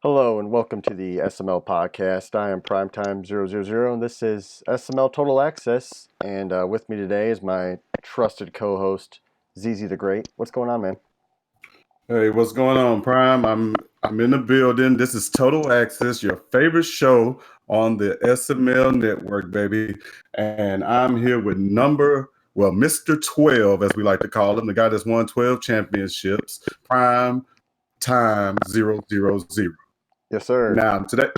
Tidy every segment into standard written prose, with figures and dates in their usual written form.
Hello and welcome to the SML podcast. I am Primetime000 and this is SML Total Access. And with me today is my trusted co-host ZZ the Great. What's going on, man? Hey, what's going on, Prime? I'm in the building. This is Total Access, your favorite show on the SML network, baby. And I'm here with Mr. 12, as we like to call him, the guy that's won 12 championships, Prime Time 000. Yes, sir. Now, today,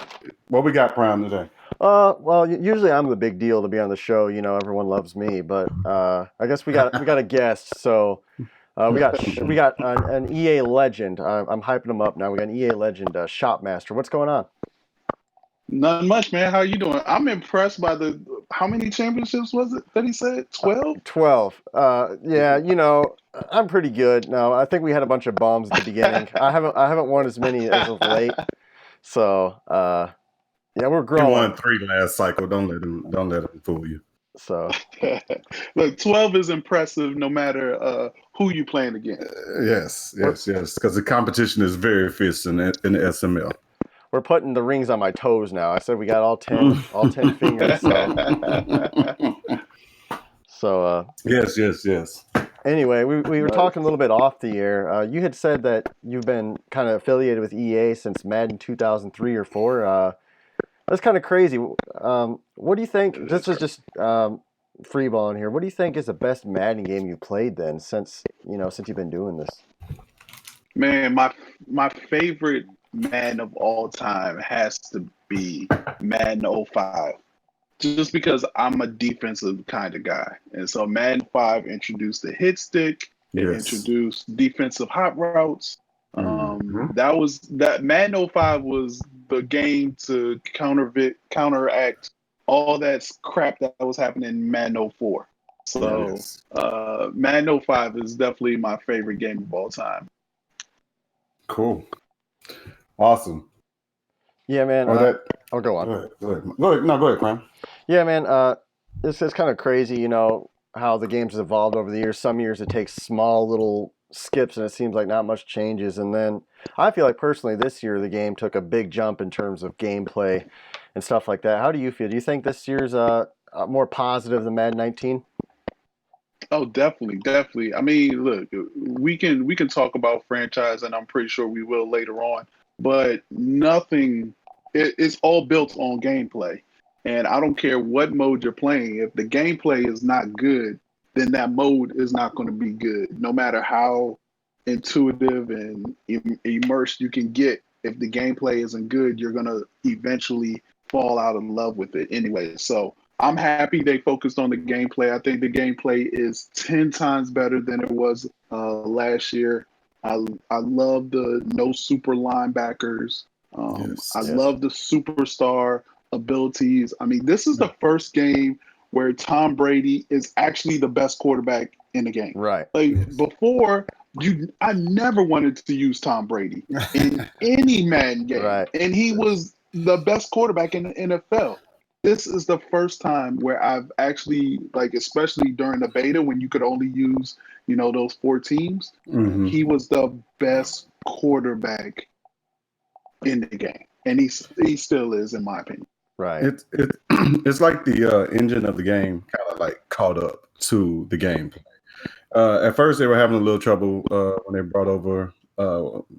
what we got, Prime, today? Well, usually I'm the big deal to be on the show. You know, everyone loves me, but I guess we got a guest. So we got an EA legend. I'm hyping him up now. We got an EA legend, Shopmaster. What's going on? Not much, man. How you doing? I'm impressed by how many championships was it that he said? 12? 12. Yeah, I'm pretty good. No, I think we had a bunch of bombs at the beginning. I haven't won as many as of late. So, yeah, we're You growing. won 3 last cycle. Don't let him fool you. So, Look, 12 is impressive no matter who you playing against. Yes, because the competition is very fierce in the SML. we're putting the rings on my toes now. I said we got all 10 fingers. So, Yes. anyway, we were Nice. talking a little bit off the air. You had said that you've been kind of affiliated with EA since Madden 2003 or 4. That's kind of crazy. What do you think? This is just freeballing here. What do you think is the best Madden game you played then, since you've been doing this? Man, my favorite Madden of all time has to be Madden '05. Just because I'm a defensive kind of guy. And so Madden 5 introduced the hit stick, it Yes. introduced defensive hot routes. Mhm. That Madden '05 was the game to counteract all that crap that was happening in Madden '04. So Yes. Madden '05 is definitely my favorite game of all time. Cool. Awesome. Yeah, man. I'll go on. Go ahead. No, go ahead, Prime. Yeah, man. It's kind of crazy, how the games have evolved over the years. Some years it takes small little skips and it seems like not much changes. And then I feel like personally this year the game took a big jump in terms of gameplay and stuff like that. How do you feel? Do you think this year's more positive than Madden 19? Oh, definitely. I mean, look, we can talk about franchise, and I'm pretty sure we will later on. But nothing, it's all built on gameplay, and I don't care what mode you're playing. If the gameplay is not good, then that mode is not going to be good. No matter how intuitive and immersed you can get, if the gameplay isn't good, you're gonna eventually fall out of love with it anyway. So I'm happy they focused on the gameplay. I think the gameplay is 10 times better than it was last year. I love the no super linebackers. Yes. I love the superstar abilities. I mean, this is the first game where Tom Brady is actually the best quarterback in the game. Right. Like Yes. before, I never wanted to use Tom Brady in any Madden game, Right. and he was the best quarterback in the NFL. This is the first time where I've actually, like, especially during the beta when you could only use, those 4 teams, Mhm. he was the best quarterback in the game, and he still is, in my opinion. Right. It's like the engine of the game kind of like caught up to the gameplay. At first, they were having a little trouble when they brought over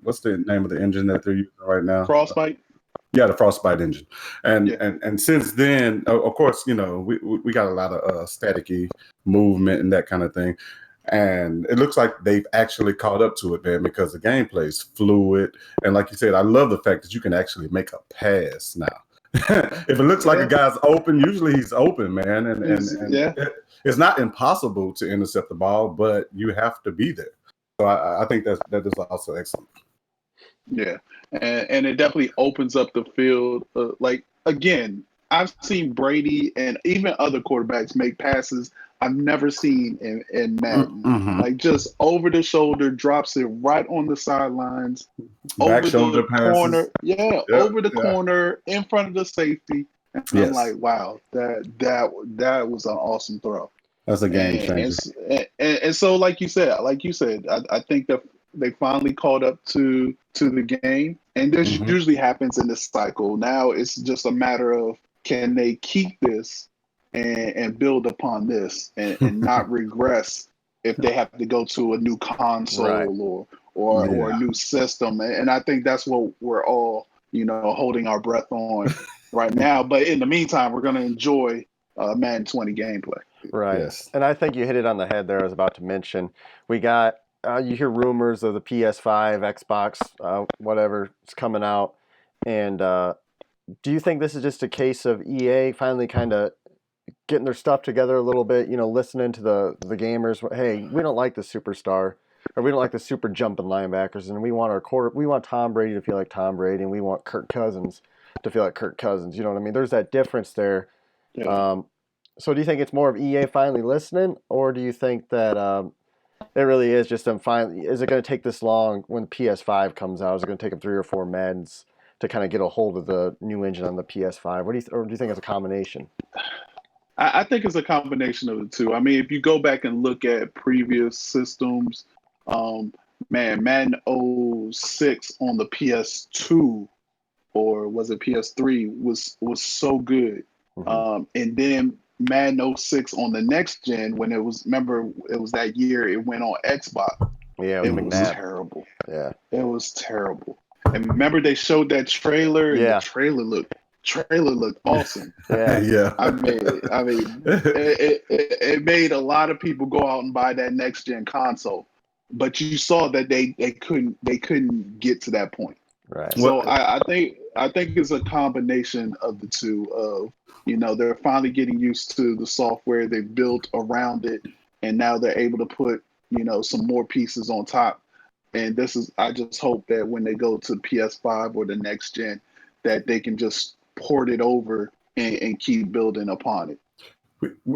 what's the name of the engine that they're using right now? Frostbite. Yeah, the Frostbite engine, and Yeah. and since then, of course, we got a lot of staticky movement and that kind of thing, and it looks like they've actually caught up to it, man, because the gameplay is fluid, and like you said, I love the fact that you can actually make a pass now. If it looks like a guy's open, usually he's open, man, and Yeah. it's not impossible to intercept the ball, but you have to be there. So I think that is also excellent. Yeah, and it definitely opens up the field. Like, again, I've seen Brady and even other quarterbacks make passes I've never seen in Madden. Mhm. Like, just over the shoulder, drops it right on the sidelines, Back over shoulder the passes. corner. Yeah, Yeah, over the yeah. corner, in front of the safety. And I'm Yes. like, wow, that was an awesome throw. That's a game changer. And so, like you said, I think that they finally caught up to the game. And this Hmm. usually happens in this cycle. Now it's just a matter of, can they keep this and build upon this and not regress if they have to go to a new Right. console or a Yeah. new system. And I think that's what we're all, holding our breath on right now. But in the meantime, we're going to enjoy Madden 20 gameplay. Right. Yes. And I think you hit it on the head there. I was about to mention. We got, you hear rumors of the PS5, Xbox, whatever, is coming out. And do you think this is just a case of EA finally kind of getting their stuff together a little bit, listening to the gamers? Hey, we don't like the superstar, or we don't like the super jumping linebackers, and we want Tom Brady to feel like Tom Brady, and we want Kirk Cousins to feel like Kirk Cousins. You know what I mean? There's that difference there. Yeah. So do you think it's more of EA finally listening, or do you think that it really is just them finally? Is it going to take this long when PS5 comes out? Is it going to take them 3 or 4 Maddens to kind of get a hold of the new engine on the PS5? Or do you think it's a combination? I think it's a combination of the two. I mean, if you go back and look at previous systems, um, Madden '06 on the PS2, or was it PS3, was so good. Hmm. And then Madden '06 on the next gen, when remember, it was that year it went on Xbox. Yeah, it was It was McNabb. terrible. Yeah, It was terrible. And remember, they showed that trailer, and the yeah, trailer looked awesome. yeah, Yeah. I mean, it made a lot of people go out and buy that next gen console, but you saw that they couldn't get to that point. right, What? So I think it's a combination of the two. Of they're finally getting used to the software they built around it, and now they're able to put some more pieces on top. And I just hope that when they go to PS5 or the next gen, that they can just port it over and keep building upon it.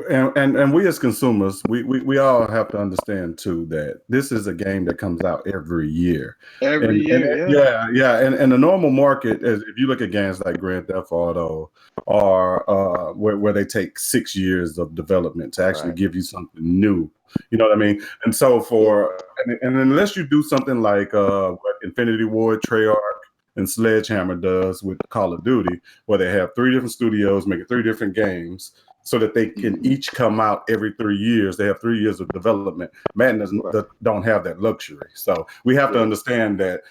And we as consumers, we all have to understand too that this is a game that comes out every year. Every And year, yeah. yeah, and the normal market is, if you look at games like Grand Theft Auto, or where they take 6 years of development to actually right. give you something new. You know what I mean? And so and unless you do something like what Infinity Ward, Treyarch, and Sledgehammer does with Call of Duty, where they have 3 different studios making 3 different games, so that they can Mhm. each come out every 3 years. They have 3 years of development. Madden Right. don't have that luxury. So we have to Yeah. understand that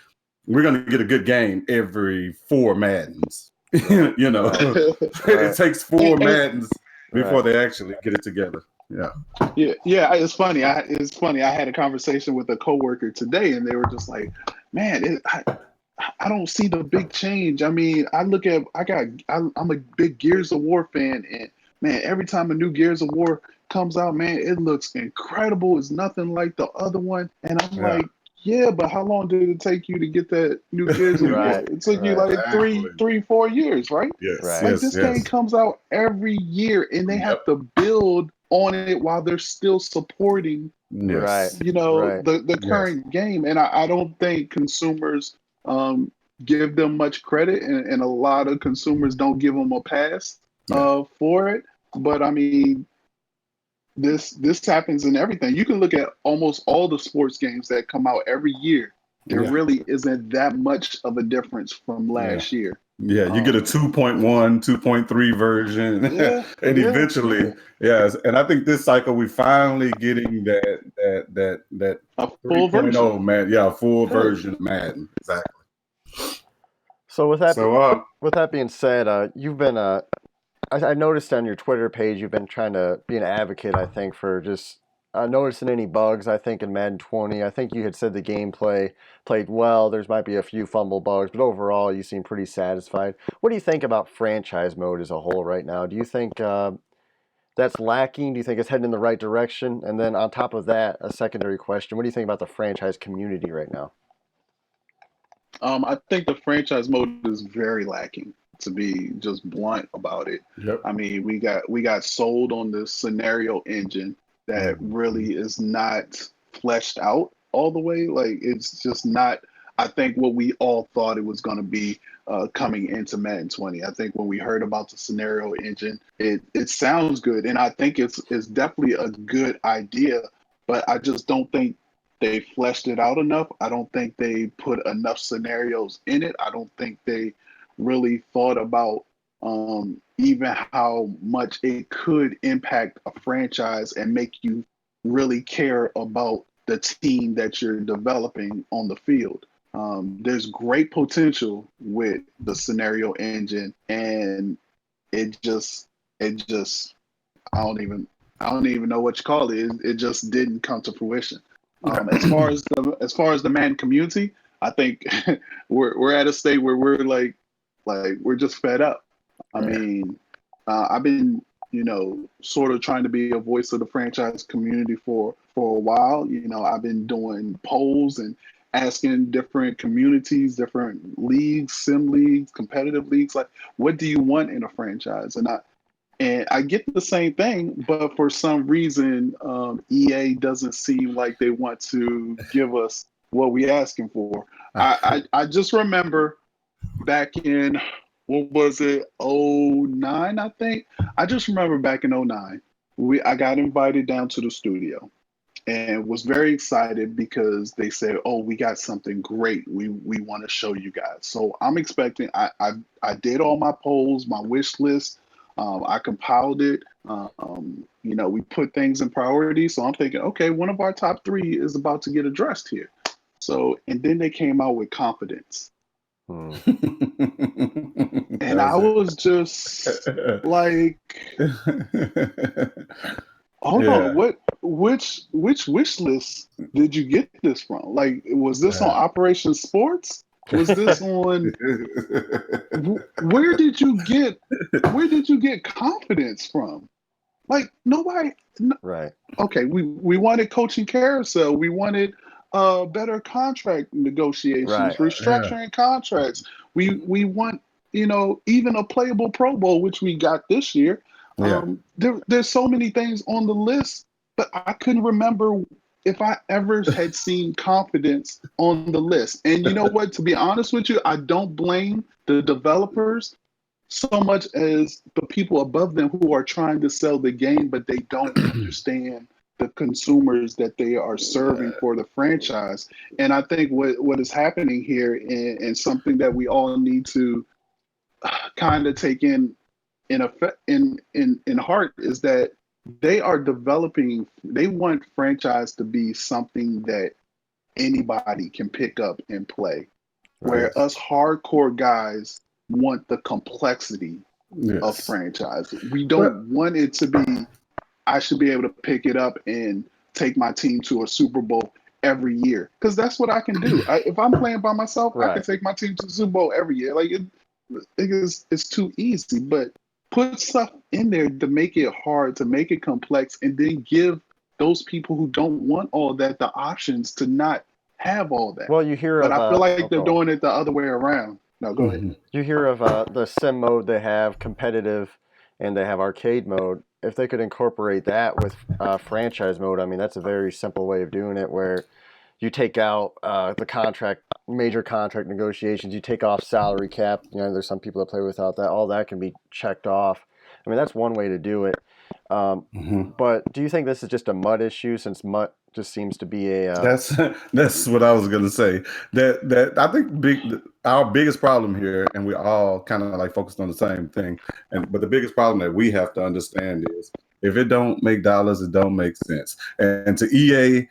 we're going to get a good game every 4 Maddens. Right, You know, right, it right, takes And- 4 Maddens before right. they actually get it together. Yeah. yeah. It's funny. I had a conversation with a coworker today, and they were just like, "Man, I don't see the big change. I mean, I'm a big Gears of War fan, and man, every time a new Gears of War comes out, man, it looks incredible. It's nothing like the other one." And I'm Yeah. like, "Yeah, but how long did it take you to get that new Gears of War? Right, It took you right, like Exactly. 4 years, right? Yes. right, Like, Yes. this game Yes. comes out every year, and they have Yep. to build on it while they're still supporting right, Yes. right, the Yes. current game. And I don't think consumers um give them much credit, and a lot of consumers don't give them a pass Yeah. for it. But I mean, this happens in everything. You can look at almost all the sports games that come out every year. There Yeah. really isn't that much of a difference from Yeah. last year. Yeah, you get a um 2.1, 2.3 version, yeah, and yeah, eventually, yes. And I think this cycle we finally getting that a full version. 3.0 Madden, yeah, full Yeah. version of Madden, exactly. So So, with that being said, you've been I noticed on your Twitter page you've been trying to be an advocate, I think, for just noticing any bugs, I think, in Madden 20. I think you had said the gameplay played well. There's might be a few fumble bugs, but overall you seem pretty satisfied. What do you think about franchise mode as a whole right now? Do you think that's lacking? Do you think it's heading in the right direction? And then on top of that, a secondary question: what do you think about the franchise community right now? I think the franchise mode is very lacking, to be just blunt about it. yep. I mean, we got sold on this scenario engine that Mhm. really is not fleshed out all the way. Like, it's just not, I think, what we all thought it was going to be coming into Madden 20. I think when we heard about the scenario engine, it sounds good, and I think it's definitely a good idea, but I just don't think they fleshed it out enough. I don't think they put enough scenarios in it. I don't think they really thought about even how much it could impact a franchise and make you really care about the team that you're developing on the field. There's great potential with the scenario engine, and it just, I don't even know what you call it. It just didn't come to fruition. As far as the Madden community, I think we're at a state where we're we're just fed up. I mean, I've been, sort of trying to be a voice of the franchise community for a while. I've been doing polls and asking different communities, different leagues, sim leagues, competitive leagues, like, what do you want in a franchise? And I get the same thing, but for some reason, EA doesn't seem like they want to give us what we asking for. I just remember back in, what was it, '09, I think? I just remember back in '09, I got invited down to the studio and was very excited because they said, "Oh, we got something great. We want to show you guys." So I'm expecting. I did all my polls, my wish list. I compiled it. We put things in priority. So I'm thinking, okay, one of our top three is about to get addressed here. So, and then they came out with confidence. And I was just like, hold on, which wish list did you get this from? Like, was this on Operation Sports? Was this on where did you get confidence from? Like, nobody. Right. Okay, we wanted coaching carousel. We wanted better contract negotiations, Right. restructuring contracts. We want, even a playable Pro Bowl, which we got this year. There's so many things on the list, but I couldn't remember if I ever had seen confidence on the list. And you know what? To be honest with you, I don't blame the developers so much as the people above them who are trying to sell the game, but they don't understand the consumers that they are serving for the franchise. And I think what is happening here, and something that we all need to kind of take in effect in heart, is that they are developing. They want franchise to be something that anybody can pick up and play, where us hardcore guys want the complexity of franchise. We don't want it to be, I should be able to pick it up and take my team to a Super Bowl every year, because that's what I can do. If I'm playing by myself, I can take my team to the Super Bowl every year. Like, it's too easy. But put stuff in there to make it hard, to make it complex, and then give those people who don't want all that the options to not have all that. Well, you hear but of I feel like they're doing it the other way around. No, go ahead. You hear of the sim mode they have, competitive, and they have arcade mode. If they could incorporate that with franchise mode, I mean, that's a very simple way of doing it, where you take out the major contract negotiations, you take off salary cap. There's some people that play without that. All that can be checked off. I mean, that's one way to do it. But do you think this is just a MUT issue, since MUT just seems to be a that's what I was gonna say. That I think our biggest problem here, and we all kind of like focused on the same thing. But the biggest problem that we have to understand is, if it don't make dollars, it don't make sense. And to EA,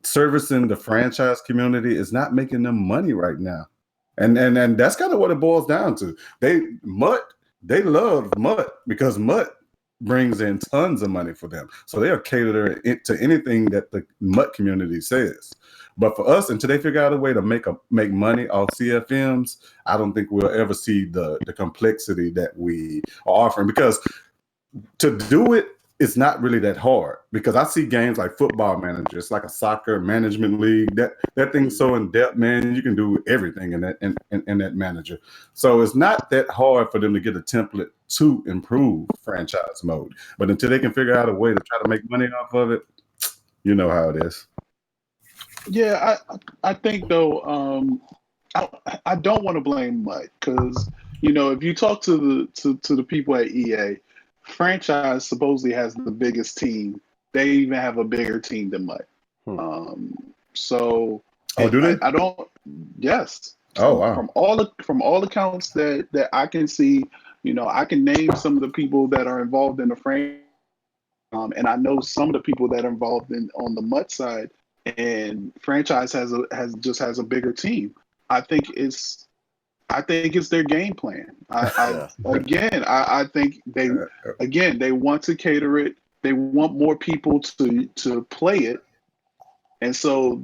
servicing the franchise community is not making them money right now. And that's kind of what it boils down to. They love MUT because MUT brings in tons of money for them. So they are catered to anything that the MUT community says. But for us, until they figure out a way to make money off CFMs, I don't think we'll ever see the complexity that we are offering. Because to do it, it's not really that hard, because I see games like Football Manager. It's like a soccer management league. That thing's so in depth, man. You can do everything in that manager. So it's not that hard for them to get a template to improve franchise mode. But until they can figure out a way to try to make money off of it, you know how it is. Yeah, I think though, I don't want to blame Mike, because if you talk to the people at EA, franchise supposedly has the biggest team. They even have a bigger team than Mike. So Oh, do they? I don't. Yes, Oh, wow. from all accounts that I can see, I can name some of the people that are involved in the frame, and I know some of the people that are involved in on the Mutt side. And franchise has a bigger team. I think it's I think it's their game plan. Yeah. I think they want to cater it. They want more people to play it, and so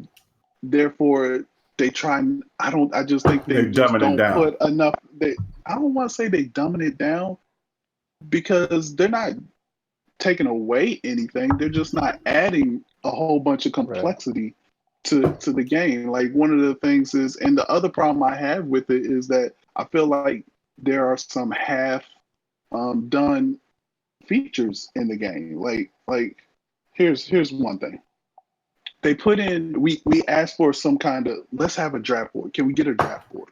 therefore they try. I just think they They just dumbing it don't down. put enough. I don't want to say they dumbing it down because they're not taking away anything. They're just not adding a whole bunch of Right. complexity to the game. Like one of the things is, and the other problem I have with it is that I feel like there are some half done features in the game. Like here's one thing. They put in we asked for some kind of, let's have a draft board. Can we get a draft board?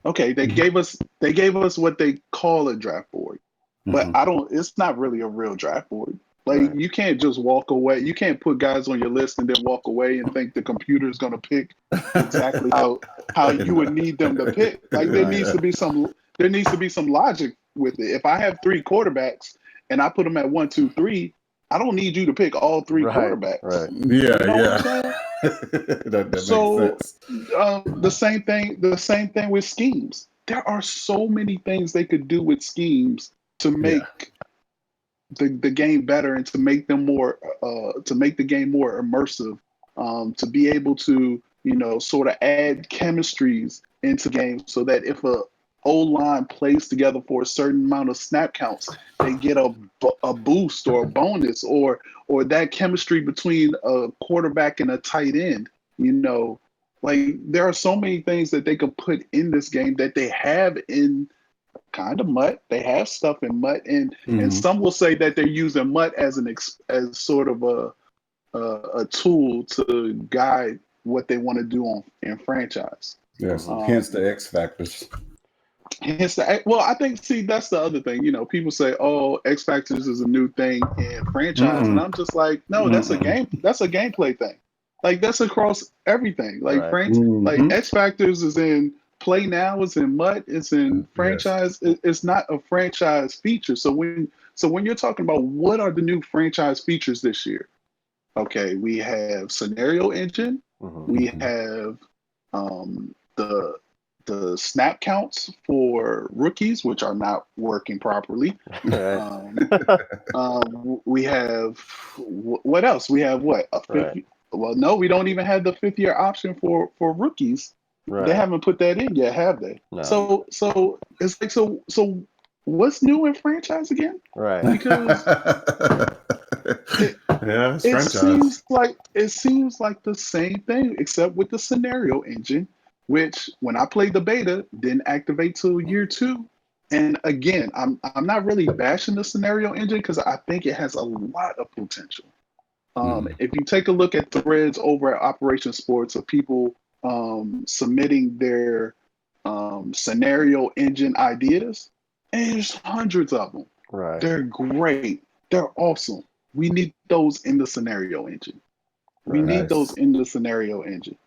Okay, they gave us what they call a draft board. But Mhm. it's not really a real draft board. Like Right. you can't just walk away. You can't put guys on your list and then walk away and think the computer is going to pick exactly how you would need them to pick. Like Right. there needs to be some logic with it. If I have three quarterbacks and I put them at 1, 2, 3, I don't need you to pick all three Right. quarterbacks. Right. Yeah, You know what I'm yeah. saying? That makes So sense. the same thing with schemes. There are so many things they could do with schemes to Yeah. make the game better and to make them more to make the game more immersive, to be able to sort of add chemistries into games so that if a O line plays together for a certain amount of snap counts, they get a boost or a bonus, or that chemistry between a quarterback and a tight end. Like there are so many things that they could put in this game that they have in kind of Mutt. They have stuff in Mutt, and Hmm. some will say that they're using Mutt as as sort of a tool to guide what they want to do in franchise. Yes. Hmm. Hence Um, the X factors. well, I think see that's the other thing. People say, "Oh, X Factors is a new thing in franchise," and Mm-mm. I'm just like, "No, that's a Mm-mm. game. That's a gameplay thing. Like that's across everything. Like Right. like Hmm. X Factors is in Play Now, it's in Mutt, it's in Yes. franchise. It's not a franchise feature. So when you're talking about what are the new franchise features this year, okay, we have scenario engine, Hmm. we Hmm. have the snap counts for rookies, which are not working properly. Right. Um, we have what else? We have what a fifth. Right. Well, no, we don't even have the fifth-year option for rookies. They Right. haven't put that in yet, have they? No. So it's like so. What's new in franchise again? Right. Because it Yeah, it's it franchise. seems like the same thing, except with the scenario engine, which when I played the beta didn't activate till year two. And again, I'm not really bashing the scenario engine because I think it has a lot of potential. Mhm. If you take a look at threads over at Operation Sports of people submitting their scenario engine ideas, and there's hundreds of them. Right. They're great. They're awesome. We need those in the scenario engine. We Right. need those Nice. in the scenario engine.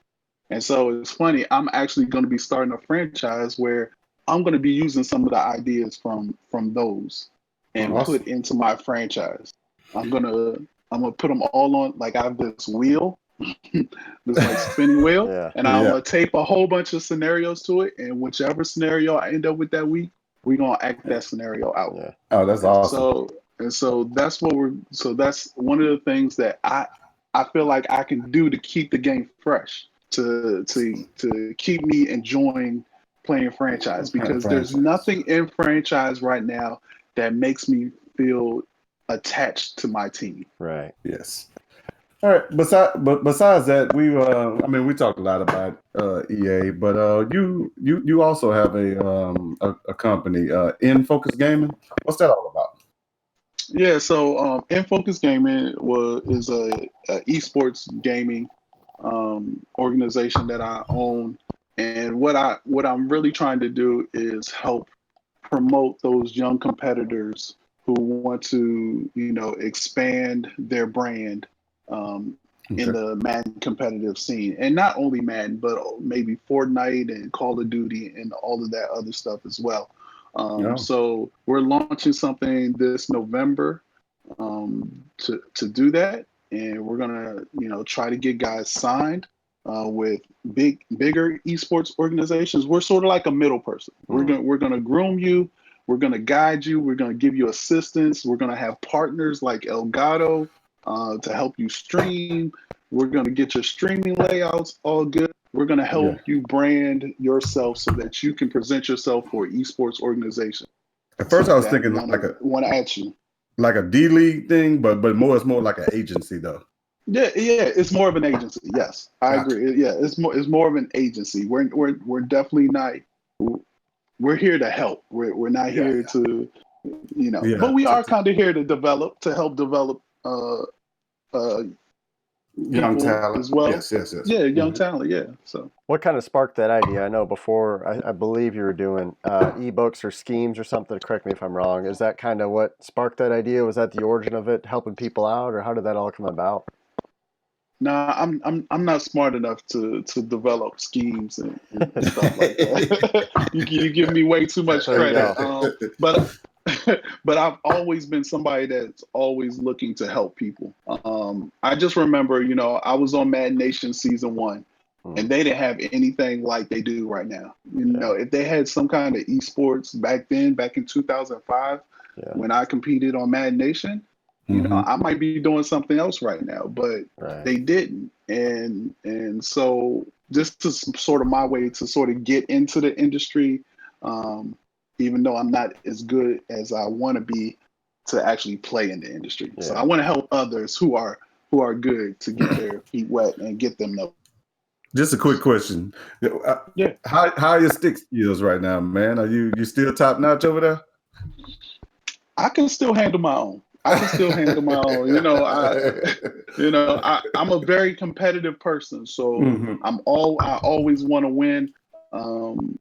And so it's funny, I'm actually going to be starting a franchise where I'm going to be using some of the ideas from those and Hmm. put Awesome. into my franchise. I'm gonna put them all on, like I have this wheel, this like spinning wheel, Yeah. and I'm Yeah. gonna tape a whole bunch of scenarios to it, and whichever scenario I end up with that week, we're gonna act that scenario out. Yeah. Oh, that's And awesome. so that's one of the things that I feel like I can do to keep the game fresh, to keep me enjoying playing franchise, Playing because there's franchise. nothing in franchise right now that makes me feel attached to my team. Mm-hmm. Right. Yes. All right. Besides that, I mean, we talked a lot about EA, but you also have a company, In Focus Gaming. What's that all about? Yeah, so In Focus Gaming is a esports gaming organization that I own, and what I'm really trying to do is help promote those young competitors who want to expand their brand, um, in Okay. the Madden competitive scene, and not only Madden, but maybe Fortnite and Call of Duty and all of that other stuff as well. No. So we're launching something this November to do that, and we're gonna try to get guys signed with bigger esports organizations. We're sort of like a middle person. We're gonna groom you. We're gonna guide you. We're gonna give you assistance. We're gonna have partners like Elgato to help you stream. We're gonna get your streaming layouts all good. We're gonna Yeah. help you brand yourself so that you can present yourself for esports organization At first, I was that thinking want to add you. like a D League thing, but it's more like an agency though. Yeah, it's more of an agency. Yes, I Gotcha. agree. Yeah, it's more of an agency. We're definitely not. We're here to help. We're not Yeah. here to, Yeah. but we are kind of here to help develop uh Young people talent. as well. Yes. Yes. Yes. Yeah, young Mhm. talent. Yeah. So What kind of sparked that idea? I know before, I believe you were doing ebooks or schemes or something. Correct me if I'm wrong. Is that kind of what sparked that idea? Was that the origin of it, helping people out, or how did that all come about? nah, I'm not smart enough to develop schemes and stuff like that. You give me way too much There you credit. go. But but I've always been somebody that's always looking to help people. I just remember, I was on Mad Nation season 1, and they didn't have anything like they do right now. Yeah. If they had some kind of esports back then, back in 2005, Yeah. when I competed on Mad Nation, Mhm. I might be doing something else right now, but Right. they didn't. And so this is sort of my way to sort of get into the industry, even though I'm not as good as I want to be to actually play in the industry. So Yeah. I want to help others who are good to get their feet wet and get them up. Just a quick question. Yeah. How are your stick skills right now, man? Are you still top notch over there? I can still handle my own. I can still handle my own. I'm a very competitive person, so Mhm. I always want to win. Um,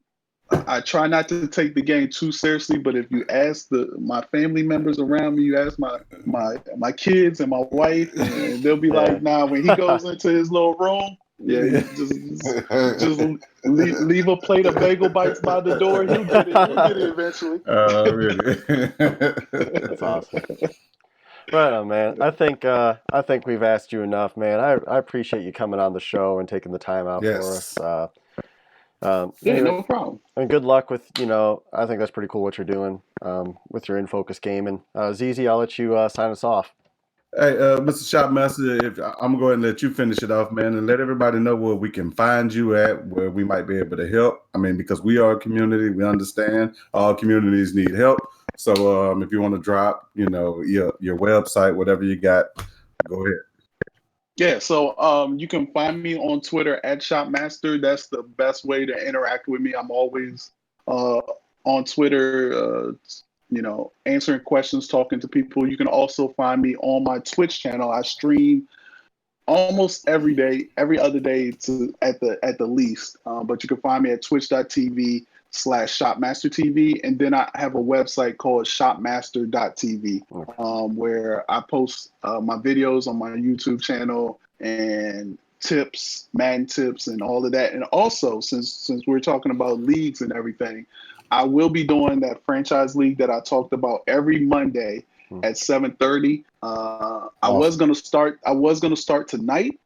I try not to take the game too seriously, but if you ask my family members around me, you ask my kids and my wife, and they'll be Yeah. like, "Nah, when he goes into his little room, yeah, he just leave a plate of bagel bites by the door. He'll get it. He'll get it eventually." Really? That's awesome. Right on, man. I think we've asked you enough, man. I appreciate you coming on the show and taking the time out for Yes. us. Yeah, Anyway, no problem. and good luck with, I think that's pretty cool what you're doing with your in-focus gaming. ZZ, I'll let you sign us off. Hey, Mr. Shopmaster, I'm going to go ahead and let you finish it off, man, and let everybody know where we can find you at, where we might be able to help. I mean, because we are a community, we understand all communities need help. So if you want to drop, your website, whatever you got, go ahead. Yeah, so you can find me on Twitter at Shopmaster. That's the best way to interact with me. I'm always uh, on Twitter, answering questions, talking to people. You can also find me on my Twitch channel. I stream almost every day, every other day at the least. But you can find me at twitch.tv/ShopmasterTV. And then I have a website called Shopmaster.tv, Okay. where I post my videos on my YouTube channel and tips, Madden tips, and all of that. And also, since we're talking about leagues and everything, I will be doing that franchise league that I talked about every Monday at 7:30. I was Awesome. gonna start. I was gonna start tonight,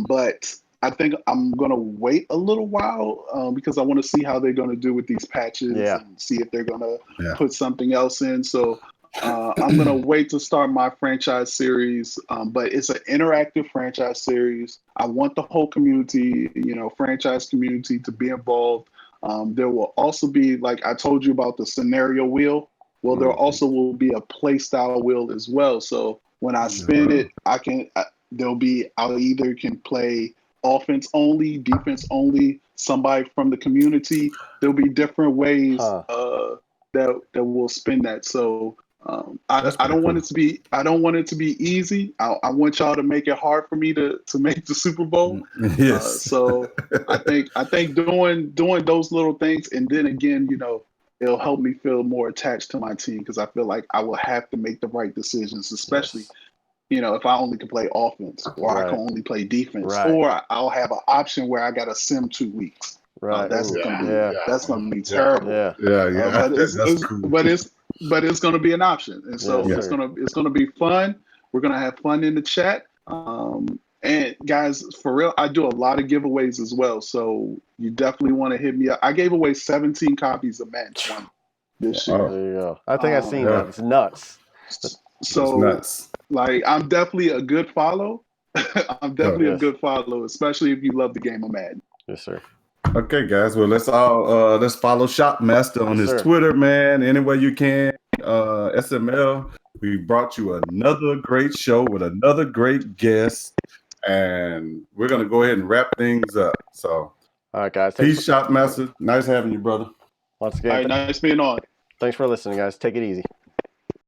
but I think I'm gonna wait a little while because I want to see how they're gonna do with these patches Yeah. and see if they're gonna Yeah. put something else in. So I'm gonna wait to start my franchise series, but it's an interactive franchise series. I want the whole community, franchise community, to be involved. There will also be, like I told you about the scenario wheel. Well, there Mhm. also will be a play style wheel as well. So when I spin Wow. it, I'll either can play offense only, defense only, somebody from the community. There'll be different ways Huh. that will spin that. So I, That's I pretty don't want cool. it to be I don't want it to be easy. I want y'all to make it hard for me to make the Super Bowl. Yes. So I think doing those little things, and then again, it'll help me feel more attached to my team because I feel like I will have to make the right decisions, especially Yes. if I only can play offense, or I Right. can only play defense, Right. or I'll have an option where I got to sim 2 weeks. Right. That's Ooh, gonna be yeah. that's gonna be terrible. Yeah. Yeah. But That's cool. it's gonna be an option, and so Yes, it's sir. gonna be fun. We're gonna have fun in the chat. And guys, for real, I do a lot of giveaways as well. So you definitely want to hit me up. I gave away 17 copies of Madden 20 this year. Oh, There you go. I think I've seen yeah. that. It's nuts. It's So nuts. like, I'm definitely a good follow. I'm definitely a Yes. good follow, especially if you love the game of Madden. Yes, sir. Okay, guys. Well, let's all let's follow Shopmaster on Yes, his sir. Twitter, man. Any way you can. SML. We brought you another great show with another great guest, and we're gonna go ahead and wrap things up. So, All right, guys. peace, Shopmaster. Nice having you, brother. Once All again, right, nice being on. thanks for listening, guys. Take it easy.